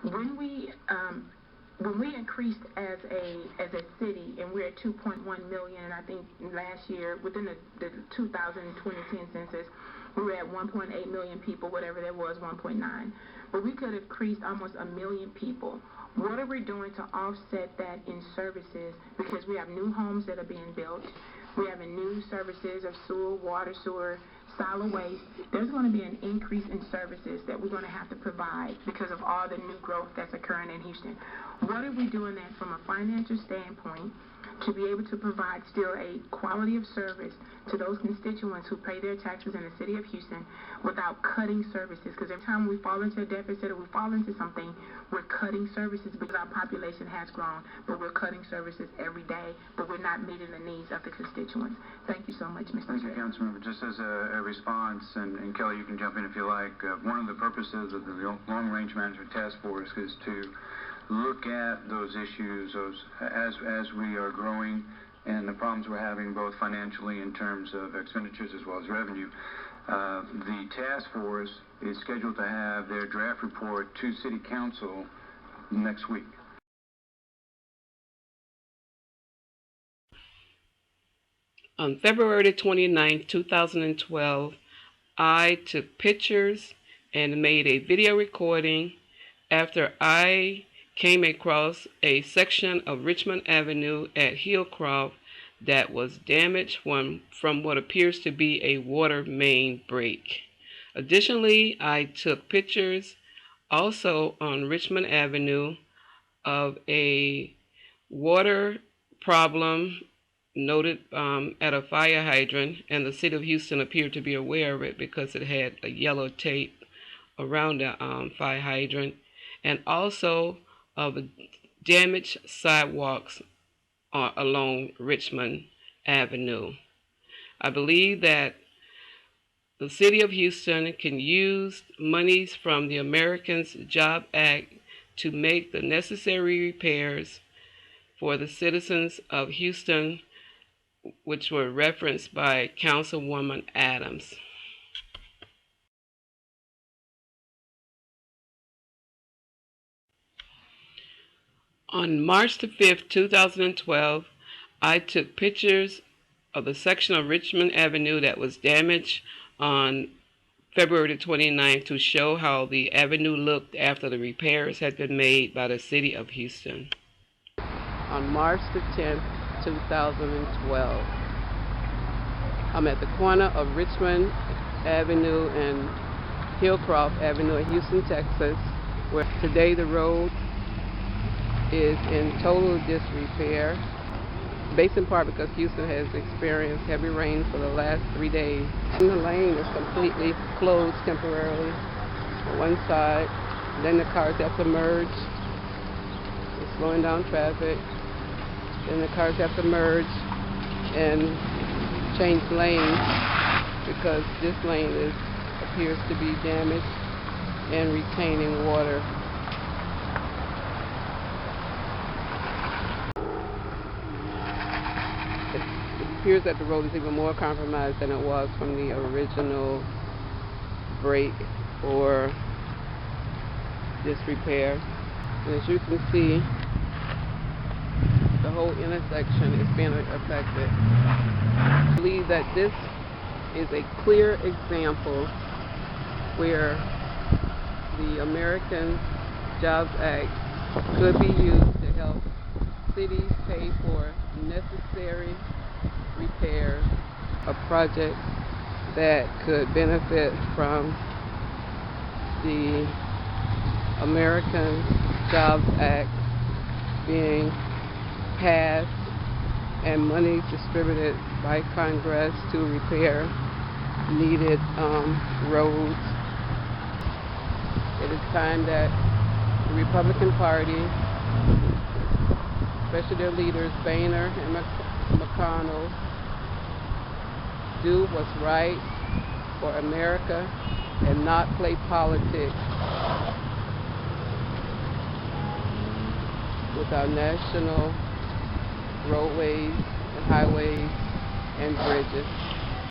When we increased as a city, and we're at 2.1 million, and I think last year within the 2010 census we were at 1.8 million people, whatever that was, 1.9. But we could have increased almost a million people. What are we doing to offset that in services? Because we have new homes that are being built. We have new services of sewer, water, solid waste. There's going to be an increase in services that we're going to have to provide because of all the new growth that's occurring in Houston. What are we doing that from a financial standpoint to be able to provide still a quality of service to those constituents who pay their taxes in the city of Houston without cutting services? Because every time we fall into a deficit or we fall into something, we're cutting services because our population has grown, but we're cutting services every day, but we're not meeting the needs of the constituents. Thank you so much, Mr. Thank you, Councilmember. Just as a response, and Kelly, you can jump in if you like, one of the purposes of the Long-Range Management Task Force is to look at those issues as we are growing and the problems we're having both financially in terms of expenditures as well as revenue. The task force is scheduled to have their draft report to City Council next week. On February 29, 2012, I took pictures and made a video recording after I came across a section of Richmond Avenue at Hillcroft that was damaged from what appears to be a water main break. Additionally, I took pictures also on Richmond Avenue of a water problem noted at a fire hydrant, and the city of Houston appeared to be aware of it because it had a yellow tape around the fire hydrant, and also of damaged sidewalks along Richmond Avenue. I believe that the city of Houston can use monies from the Americans Job Act to make the necessary repairs for the citizens of Houston, which were referenced by Councilwoman Adams. On March the 5th, 2012, I took pictures of the section of Richmond Avenue that was damaged on February 29th to show how the avenue looked after the repairs had been made by the city of Houston. On March the 10th, 2012, I'm at the corner of Richmond Avenue and Hillcroft Avenue in Houston, Texas, where today the road is in total disrepair, based in part because Houston has experienced heavy rain for the last 3 days. And the lane is completely closed temporarily on one side. Then the cars have to merge. It's slowing down traffic. Then the cars have to merge and change lanes because this lane appears to be damaged and retaining water. It appears that the road is even more compromised than it was from the original break or disrepair. And as you can see, the whole intersection is being affected. I believe that this is a clear example where the American Jobs Act could be used to help cities pay for necessary repairs of projects that could benefit from the American Jobs Act being passed and money distributed by Congress to repair needed roads. It is time that the Republican Party, especially their leaders, Boehner and McConnell, do what's right for America and not play politics with our national roadways and highways and bridges.